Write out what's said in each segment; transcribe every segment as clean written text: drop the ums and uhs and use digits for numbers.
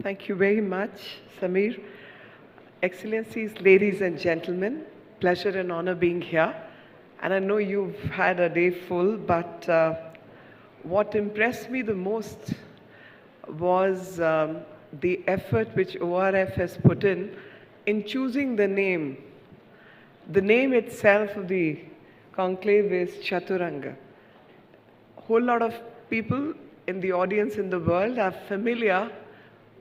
Thank you very much, Samir. Excellencies, ladies and gentlemen, pleasure and honor being here. And I know you've had a day full, but what impressed me the most was the effort which ORF has put in choosing the name. The name itself of the conclave is Chaturanga. A whole lot of people in the audience in the world are familiar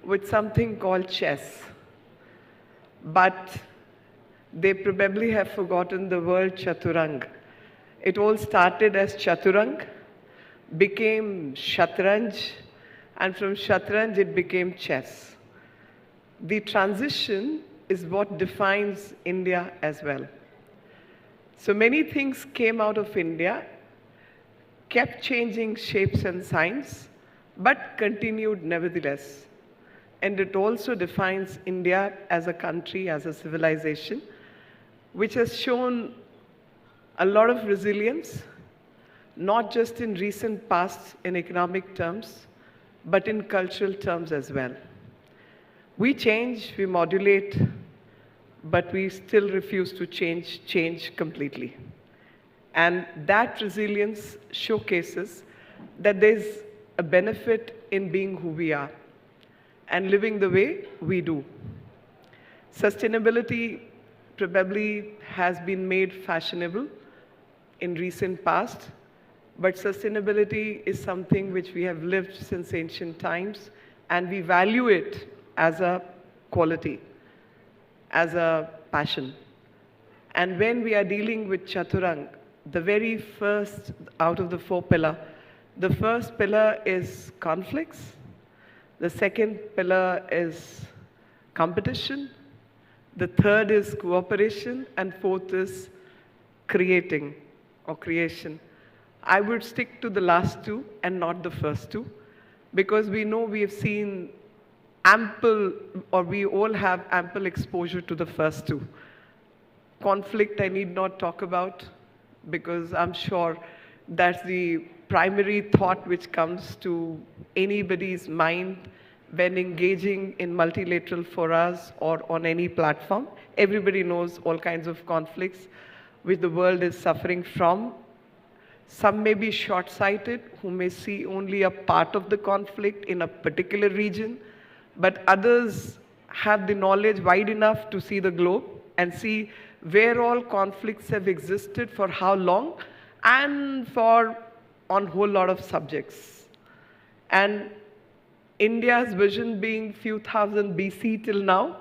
with something called chess. But they probably have forgotten the word Chaturang. It all started as Chaturang, became Shatranj, and from Shatranj it became chess. The transition is what defines India as well. So many things came out of India, kept changing shapes and signs, but continued nevertheless. And it also defines India as a country, as a civilization, which has shown a lot of resilience, not just in recent past in economic terms, but in cultural terms as well. We change, we modulate, but we still refuse to change completely. And that resilience showcases that there's a benefit in being who we are and living the way we do. Sustainability probably has been made fashionable in recent past, but sustainability is something which we have lived since ancient times, and we value it as a quality, as a passion. And when we are dealing with Chaturang, the very first out of the four pillars, the first pillar is conflicts, the second pillar is competition, the third is cooperation, and fourth is creating or creation. I would stick to the last two and not the first two, because we know we have seen ample, or we all have ample exposure to the first two. Conflict I need not talk about, because I'm sure that's the primary thought which comes to anybody's mind when engaging in multilateral forums or on any platform. Everybody knows all kinds of conflicts which the world is suffering from. Some may be short-sighted, who may see only a part of the conflict in a particular region, but others have the knowledge wide enough to see the globe and see where all conflicts have existed, for how long, and for on a whole lot of subjects. And India's vision being few thousand BC till now,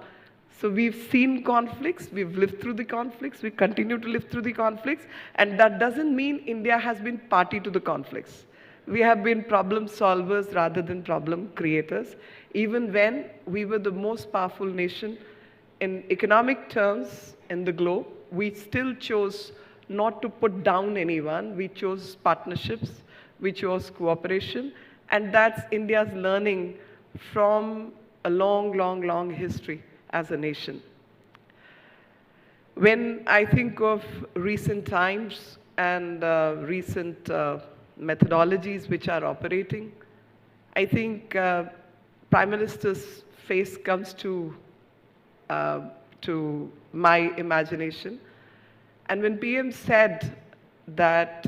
so we've seen conflicts, we've lived through the conflicts, we continue to live through the conflicts, and that doesn't mean India has been party to the conflicts. We have been problem solvers rather than problem creators. Even when we were the most powerful nation in economic terms in the globe, we still chose not to put down anyone. We chose partnerships, we chose cooperation, and that's India's learning from a long, long, long history as a nation. When I think of recent times and recent methodologies which are operating, I think Prime Minister's face comes to my imagination. And when PM said that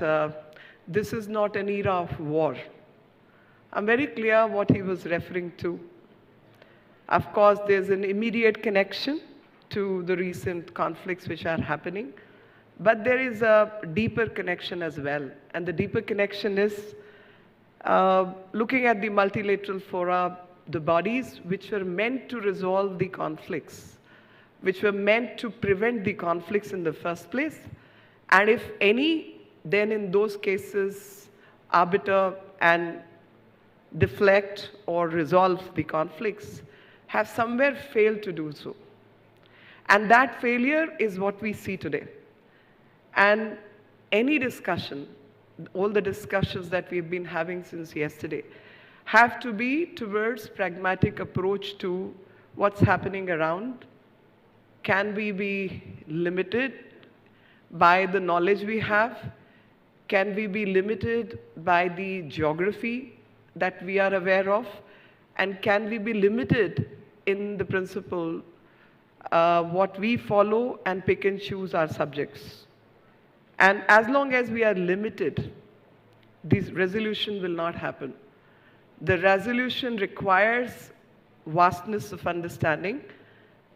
this is not an era of war, I'm very clear what he was referring to. Of course, there's an immediate connection to the recent conflicts which are happening, but there is a deeper connection as well. And the deeper connection is looking at the multilateral fora, the bodies which were meant to resolve the conflicts, which were meant to prevent the conflicts in the first place. And if any, then in those cases, arbiter and deflect or resolve the conflicts, have somewhere failed to do so. And that failure is what we see today. And any discussion, all the discussions that we've been having since yesterday, have to be towards pragmatic approach to what's happening around. Can we be limited by the knowledge we have? Can we be limited by the geography that we are aware of? And can we be limited in the principle what we follow and pick and choose our subjects? And as long as we are limited, this resolution will not happen. The resolution requires vastness of understanding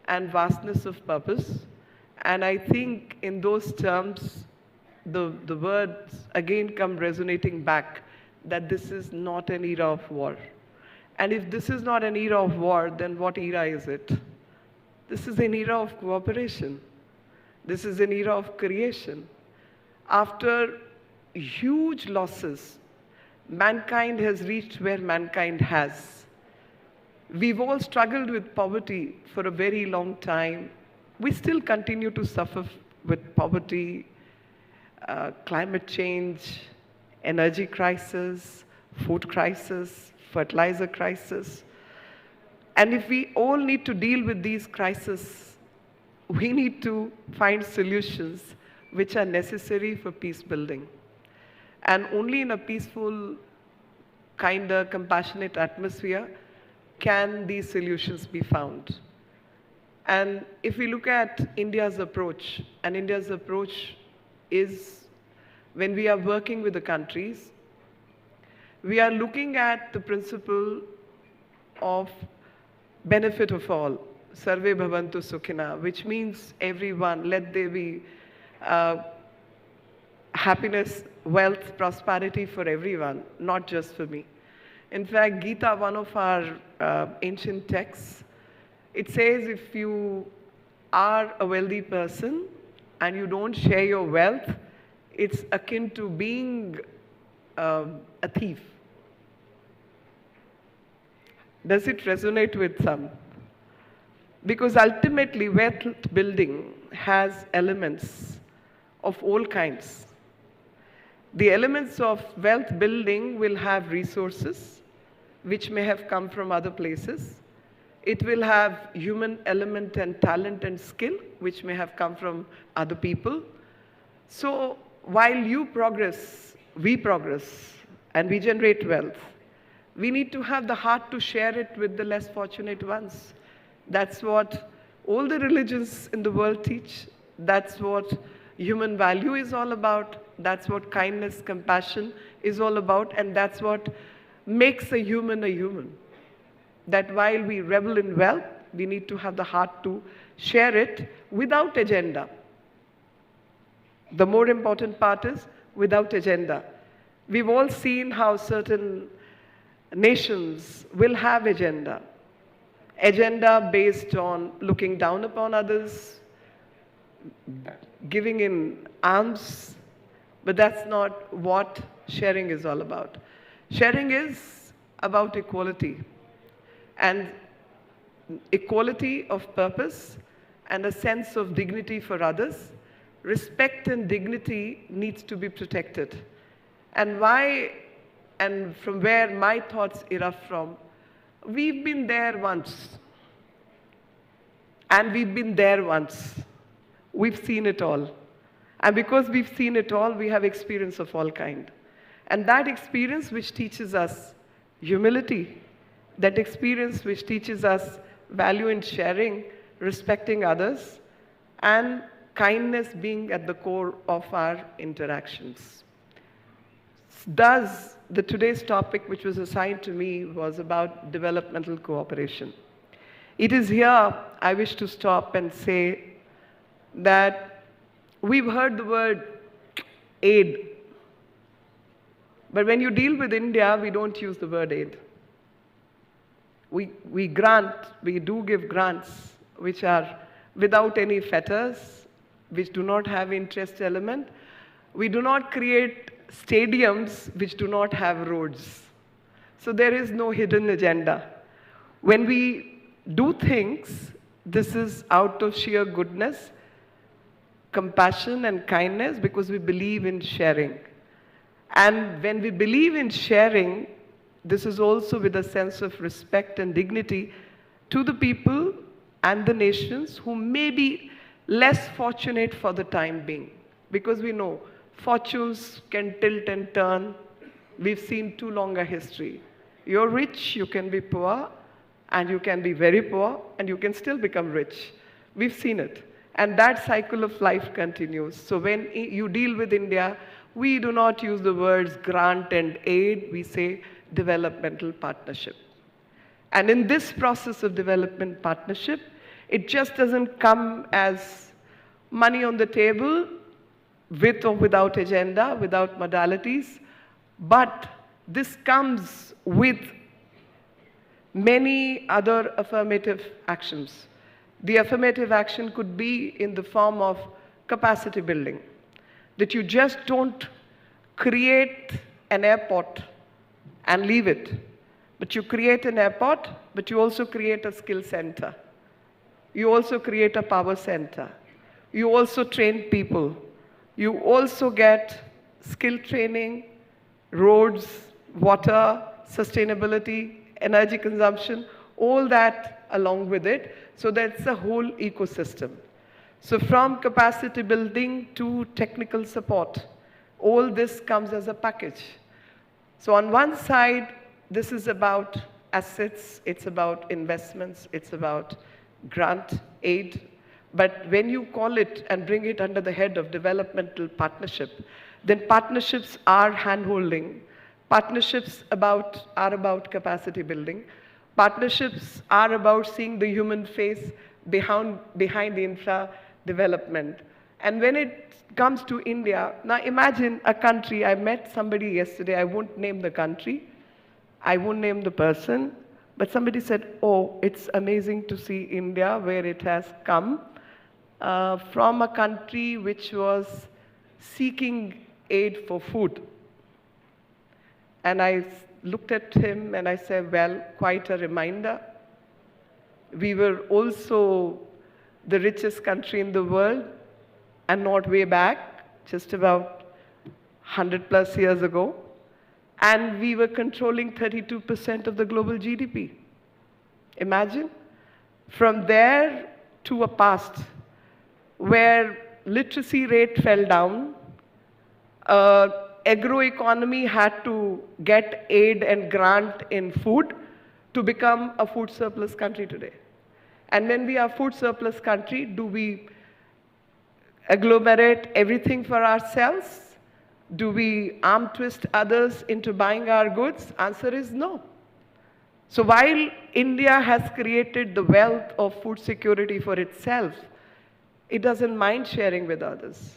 and vastness of purpose. And I think in those terms, the words again come resonating back that this is not an era of war. And if this is not an era of war, then what era is it? This is an era of cooperation. This is an era of creation. After huge losses, mankind has reached where mankind has. We've all struggled with poverty for a very long time. We still continue to suffer with poverty, climate change, energy crisis, food crisis, fertilizer crisis. And if we all need to deal with these crises, we need to find solutions which are necessary for peace building. And only in a peaceful, kinder, compassionate atmosphere can these solutions be found. And if we look at India's approach, and India's approach is when we are working with the countries, we are looking at the principle of benefit of all, Sarve Bhavantu Sukhina, which means everyone, let there be happiness, wealth, prosperity for everyone, not just for me. In fact, Gita, one of our ancient texts, it says if you are a wealthy person and you don't share your wealth, it's akin to being a thief. Does it resonate with some? Because ultimately, wealth building has elements of all kinds. The elements of wealth building will have resources, which may have come from other places. It will have human element and talent and skill, which may have come from other people. So while you progress, and we generate wealth, we need to have the heart to share it with the less fortunate ones. That's what all the religions in the world teach. That's what human value is all about. That's what kindness, compassion is all about. And that's what makes a human. That while we revel in wealth, we need to have the heart to share it without agenda. The more important part is without agenda. We've all seen how certain nations will have agenda. Agenda based on looking down upon others, giving in alms, but that's not what sharing is all about. Sharing is about equality, and equality of purpose and a sense of dignity for others. Respect and dignity needs to be protected. And why, and from where my thoughts erupt from, we've been there once. And we've been there once. We've seen it all. And because we've seen it all, we have experience of all kind. And that experience which teaches us humility, that experience which teaches us value in sharing, respecting others, and kindness being at the core of our interactions. Thus, today's topic, which was assigned to me, was about developmental cooperation. It is here I wish to stop and say that we've heard the word aid. But when you deal with India, we don't use the word aid. We grant, we do give grants which are without any fetters, which do not have interest element. We do not create stadiums which do not have roads. So there is no hidden agenda. When we do things, this is out of sheer goodness, compassion and kindness, because we believe in sharing. And when we believe in sharing, this is also with a sense of respect and dignity to the people and the nations who may be less fortunate for the time being. Because we know fortunes can tilt and turn. We've seen too long a history. You're rich, you can be poor, and you can be very poor, and you can still become rich. We've seen it. And that cycle of life continues. So when you deal with India, we do not use the words grant and aid, we say developmental partnership. And in this process of development partnership, it just doesn't come as money on the table, with or without agenda, without modalities, but this comes with many other affirmative actions. The affirmative action could be in the form of capacity building, that you just don't create an airport and leave it, but you create an airport, but you also create a skill center. You also create a power center. You also train people. You also get skill training, roads, water, sustainability, energy consumption, all that along with it. So that's a whole ecosystem. So from capacity building to technical support, all this comes as a package. So on one side, this is about assets, it's about investments, it's about grant, aid. But when you call it and bring it under the head of developmental partnership, then partnerships are hand-holding. Partnerships are about capacity building. Partnerships are about seeing the human face behind the infra development. And when it comes to India, now imagine a country, I met somebody yesterday, I won't name the country, I won't name the person, but somebody said, oh, it's amazing to see India where it has come from a country which was seeking aid for food. And I looked at him and I said, well, quite a reminder. We were also the richest country in the world, and not way back, just about 100 plus years ago. And we were controlling 32% of the global GDP. Imagine. From there to a past where literacy rate fell down, agroeconomy had to get aid and grant in food to become a food surplus country today. And when we are a food surplus country, do we agglomerate everything for ourselves? Do we arm twist others into buying our goods? Answer is no. So while India has created the wealth of food security for itself, it doesn't mind sharing with others.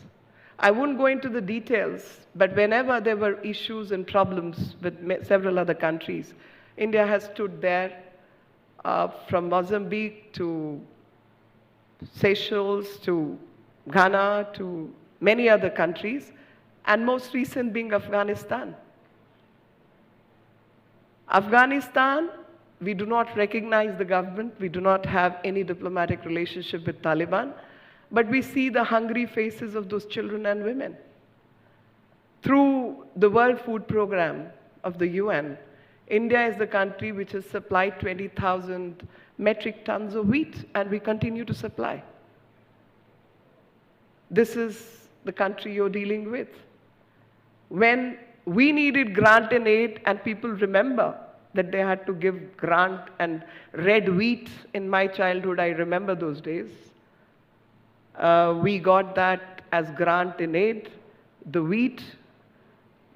I won't go into the details, but whenever there were issues and problems with several other countries, India has stood there from Mozambique to Seychelles to Ghana to many other countries, and most recent being Afghanistan. Afghanistan, we do not recognize the government, we do not have any diplomatic relationship with Taliban, but we see the hungry faces of those children and women. Through the World Food Programme of the UN, India is the country which has supplied 20,000 metric tons of wheat, and we continue to supply. This is the country you're dealing with. When we needed grant and aid, and people remember that they had to give grant and red wheat in my childhood, I remember those days. We got that as grant and aid, the wheat.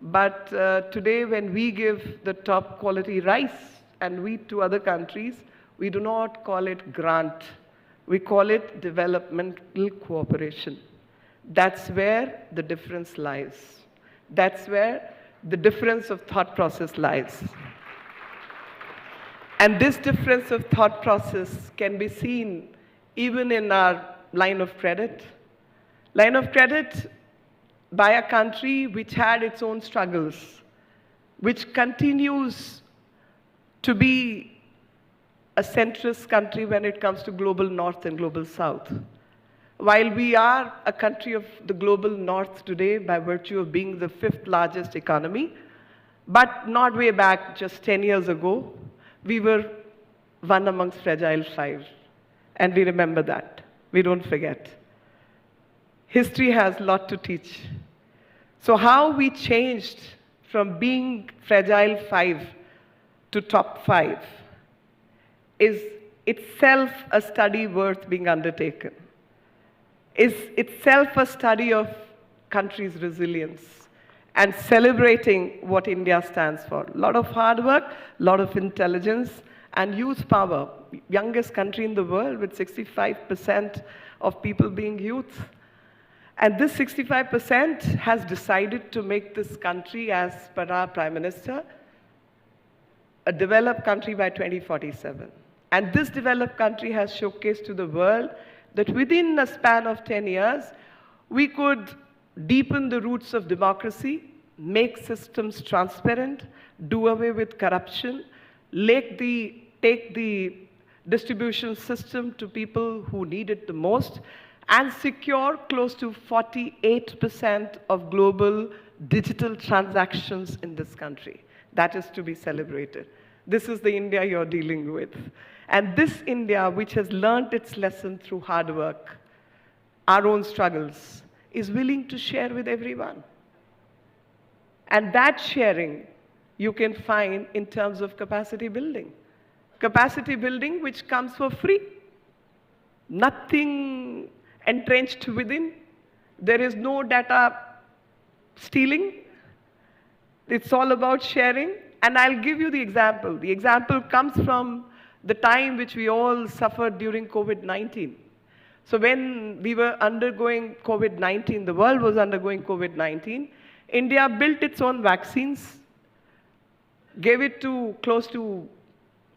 But today, when we give the top quality rice and wheat to other countries, we do not call it grant. We call it developmental cooperation. That's where the difference lies. That's where the difference of thought process lies. And this difference of thought process can be seen even in our line of credit. Line of credit by a country which had its own struggles, which continues to be a centrist country when it comes to global north and global south. While we are a country of the global north today by virtue of being the 5th largest economy, but not way back, just 10 years ago, we were one amongst fragile 5. And we remember that. We don't forget. History has a lot to teach. So how we changed from being fragile 5 to top 5 is itself a study worth being undertaken, is itself a study of country's resilience and celebrating what India stands for. A lot of hard work, a lot of intelligence, and youth power. Youngest country in the world with 65% of people being youth. And this 65% has decided to make this country, as per our Prime Minister, a developed country by 2047. And this developed country has showcased to the world that within a span of 10 years, we could deepen the roots of democracy, make systems transparent, do away with corruption, take the distribution system to people who need it the most, and secure close to 48% of global digital transactions in this country. That is to be celebrated. This is the India you're dealing with. And this India, which has learned its lesson through hard work, our own struggles, is willing to share with everyone. And that sharing you can find in terms of capacity building. Capacity building which comes for free. Nothing entrenched within. There is no data stealing. It's all about sharing. And I'll give you the example. The example comes from the time which we all suffered during COVID-19. So when we were undergoing COVID-19, the world was undergoing COVID-19, India built its own vaccines, gave it to close to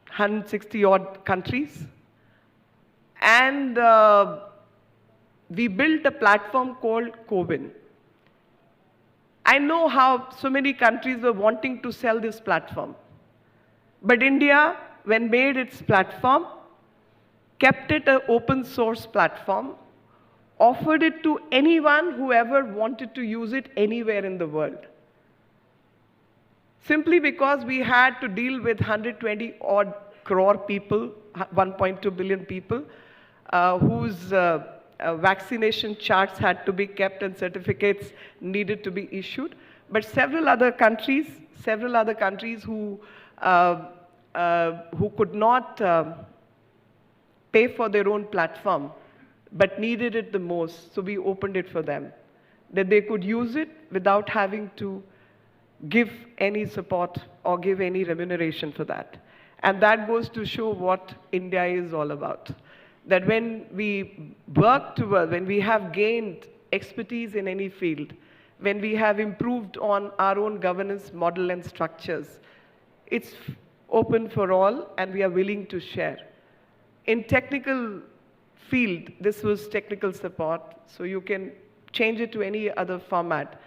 160 odd countries, and we built a platform called CoWIN. I know how so many countries were wanting to sell this platform. But India, when made its platform, kept it an open source platform, offered it to anyone who ever wanted to use it anywhere in the world. Simply because we had to deal with 120 odd crore people, 1.2 billion people, whose vaccination charts had to be kept and certificates needed to be issued. But several other countries who could not pay for their own platform, but needed it the most, so we opened it for them, that they could use it without having to give any support or give any remuneration for that. And that goes to show what India is all about. That when we work towards, when we have gained expertise in any field, when we have improved on our own governance model and structures, it's open for all and we are willing to share. In technical field, this was technical support, so you can change it to any other format.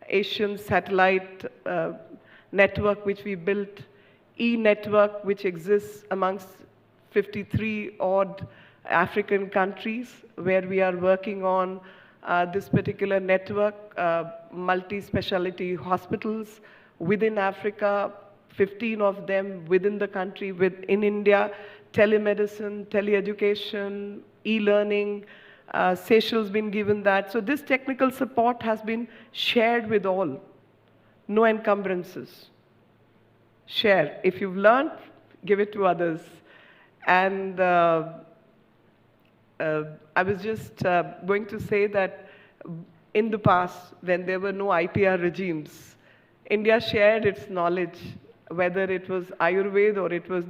Asian satellite network which we built, e-network which exists amongst 53 odd African countries where we are working on this particular network, multi-speciality hospitals within Africa, 15 of them within the country, in India, telemedicine, teleeducation, e-learning, Seychelles been given that. So this technical support has been shared with all. No encumbrances. Share. If you've learned, give it to others. And I was just going to say that in the past, when there were no IPR regimes, India shared its knowledge, whether it was Ayurveda or it was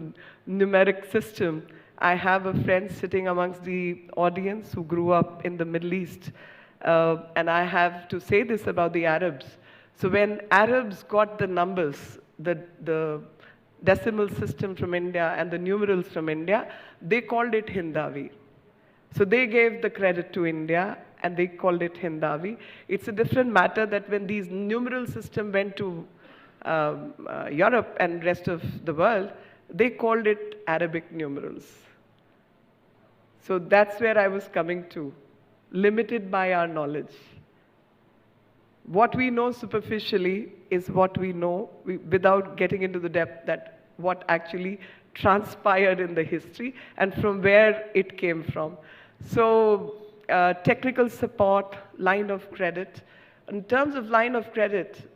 numeric system. I have a friend sitting amongst the audience who grew up in the Middle East. And I have to say this about the Arabs. So when Arabs got the numbers, the decimal system from India and the numerals from India, they called it Hindavi. So they gave the credit to India and they called it Hindavi. It's a different matter that when these numeral system went to Europe and rest of the world, they called it Arabic numerals. So that's where I was coming to, limited by our knowledge. What we know superficially is what we know without getting into the depth that what actually transpired in the history and from where it came from. So technical support, line of credit. In terms of line of credit,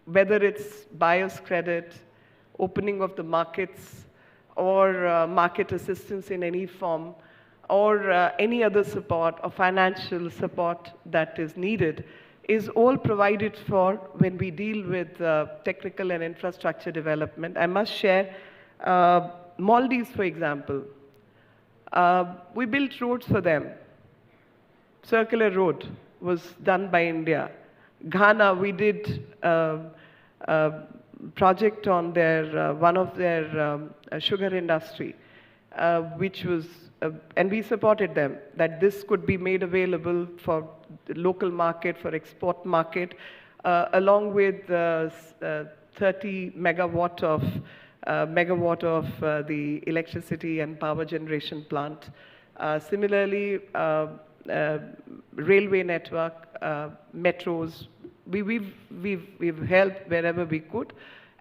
whether it's buyer's credit opening of the markets or market assistance in any form or any other support or financial support that is needed is all provided for when we deal with technical and infrastructure development. I must share Maldives, for example. We built roads for them. Circular road was done by India. Ghana, we did project on their one of their sugar industry, which was, and we supported them, that this could be made available for the local market, for export market, along with 30 megawatt of the electricity and power generation plant. Similarly, railway network, metros, we've helped wherever we could,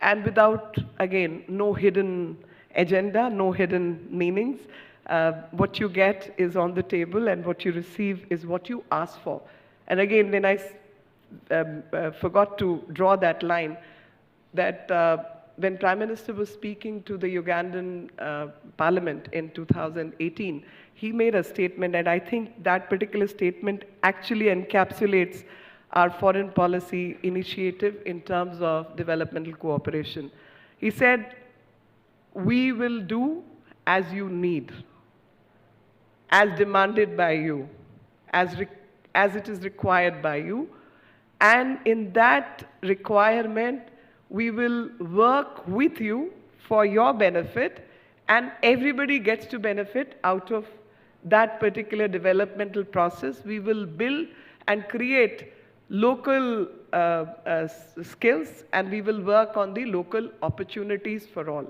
and without, again, no hidden agenda, no hidden meanings. What you get is on the table, and what you receive is what you ask for. And again, when I forgot to draw that line, that when Prime Minister was speaking to the Ugandan Parliament in 2018, he made a statement, and I think that particular statement actually encapsulates our foreign policy initiative in terms of developmental cooperation. He said, "We will do as you need, as demanded by you, as it is required by you, and in that requirement, we will work with you for your benefit, and everybody gets to benefit out of that particular developmental process. We will build and create local skills, and we will work on the local opportunities for all."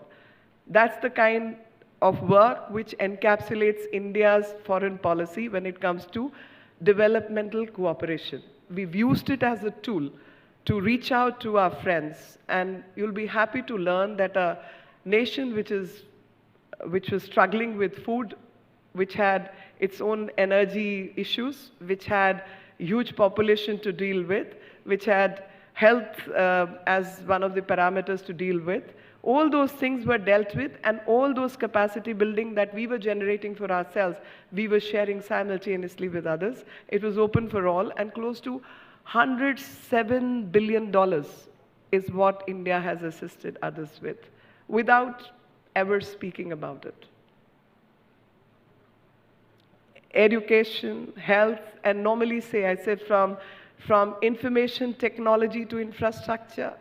That's the kind of work which encapsulates India's foreign policy when it comes to developmental cooperation. We've used it as a tool to reach out to our friends, and you'll be happy to learn that a nation which was struggling with food, which had its own energy issues, which had huge population to deal with, which had health as one of the parameters to deal with, all those things were dealt with, and all those capacity building that we were generating for ourselves, we were sharing simultaneously with others. It was open for all, and close to $107 billion is what India has assisted others with, without ever speaking about it. Education, health, and normally I say from information technology to infrastructure,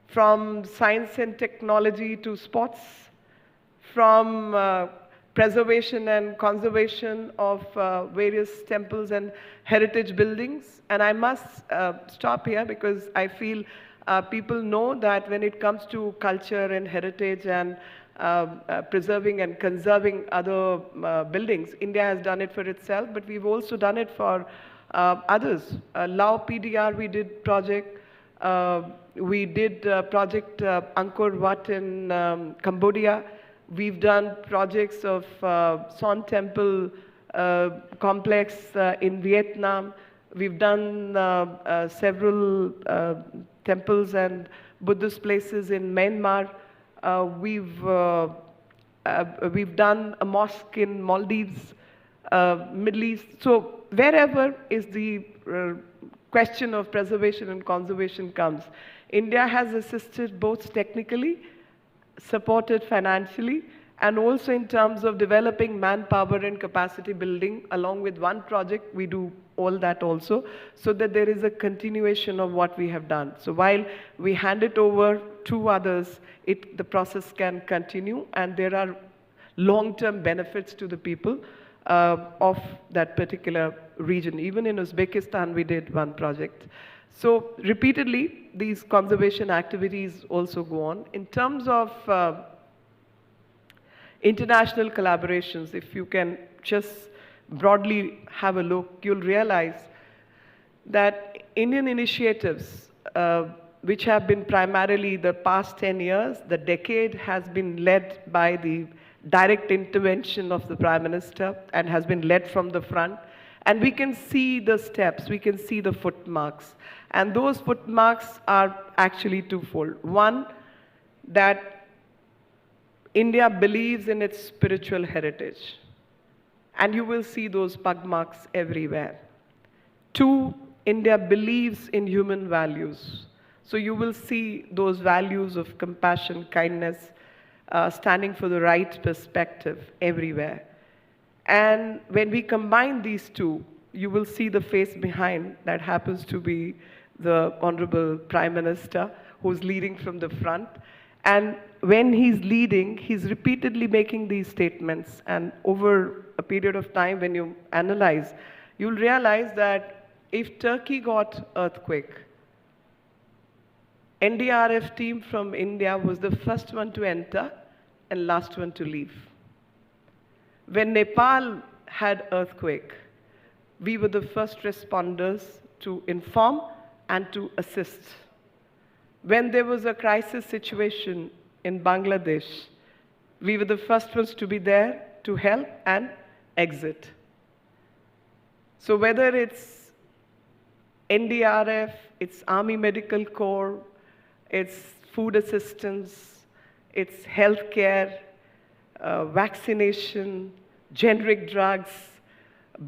from science and technology to sports, from preservation and conservation of various temples and heritage buildings. And I must stop here because I feel people know that when it comes to culture and heritage and preserving and conserving other buildings, India has done it for itself, but we've also done it for others. Lao PDR, we did project. We did project Angkor Wat in Cambodia. We've done projects of Son Temple complex in Vietnam. We've done several temples and Buddhist places in Myanmar. We've done a mosque in Maldives, Middle East. So wherever is the question of preservation and conservation comes, India has assisted both technically, supported financially, and also in terms of developing manpower and capacity building. Along with one project, we do all that also, so that there is a continuation of what we have done. So while we hand it over to others, the process can continue, and there are long-term benefits to the people of that particular region. Even in Uzbekistan, we did one project. So repeatedly, these conservation activities also go on. In terms of international collaborations, if you can just broadly have a look, you'll realize that Indian initiatives, which have been primarily the past 10 years, the decade has been led by the direct intervention of the Prime Minister and has been led from the front. And we can see the steps, we can see the footmarks. And those footmarks are actually twofold. One, that India believes in its spiritual heritage, and you will see those pug marks everywhere. Two, India believes in human values. So you will see those values of compassion, kindness, standing for the right perspective everywhere. And when we combine these two, you will see the face behind that happens to be the Honorable Prime Minister who's leading from the front. And when he's leading, he's repeatedly making these statements. And over a period of time, when you analyze, you'll realize that if Turkey got earthquake, NDRF team from India was the first one to enter and last one to leave. When Nepal had earthquake, we were the first responders to inform and to assist. When there was a crisis situation in Bangladesh, we were the first ones to be there to help and exit. So whether it's NDRF, it's Army Medical Corps, it's food assistance, it's healthcare, vaccination, generic drugs,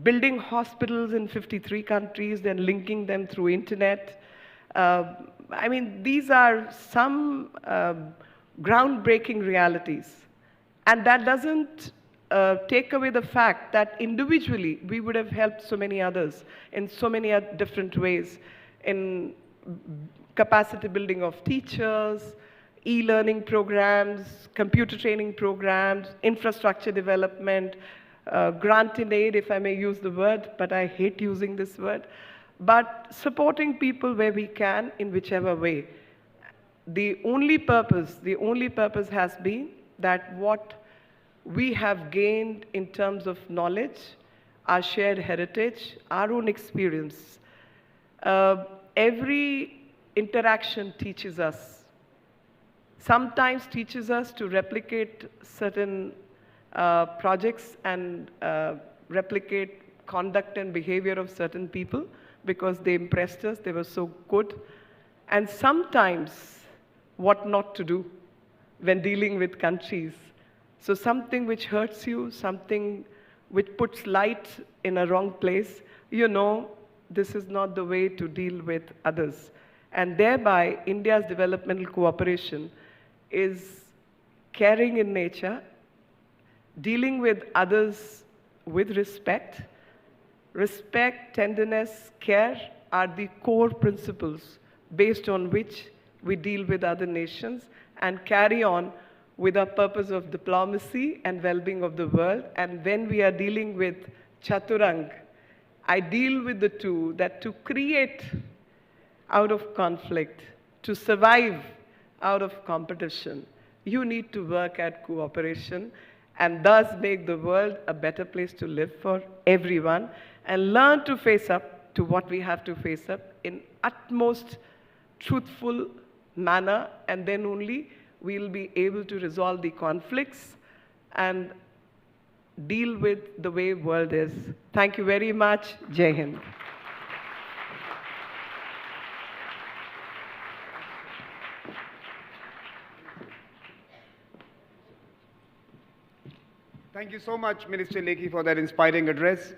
building hospitals in 53 countries, then linking them through internet. I mean, these are some groundbreaking realities. And that doesn't take away the fact that individually we would have helped so many others in so many different ways, in capacity building of teachers, e-learning programs, computer training programs, infrastructure development, grant in aid, if I may use the word, but I hate using this word, but supporting people where we can in whichever way. The only purpose has been that what we have gained in terms of knowledge, our shared heritage, our own experience. Every interaction teaches us, sometimes teaches us to replicate certain projects and replicate conduct and behavior of certain people because they impressed us, they were so good. And sometimes what not to do when dealing with countries. So something which hurts you, something which puts light in a wrong place, you know, this is not the way to deal with others. And thereby, India's developmental cooperation is caring in nature, dealing with others with respect. Respect, tenderness, care are the core principles based on which we deal with other nations and carry on with our purpose of diplomacy and well-being of the world. And when we are dealing with Chaturang, I deal with the two, that to create out of conflict, to survive out of competition, you need to work at cooperation and thus make the world a better place to live for everyone and learn to face up to what we have to face up in utmost truthful manner, and then only we'll be able to resolve the conflicts and deal with the way world is. Thank you very much. Jai Hind. Thank you so much, Minister Lekhi, for that inspiring address.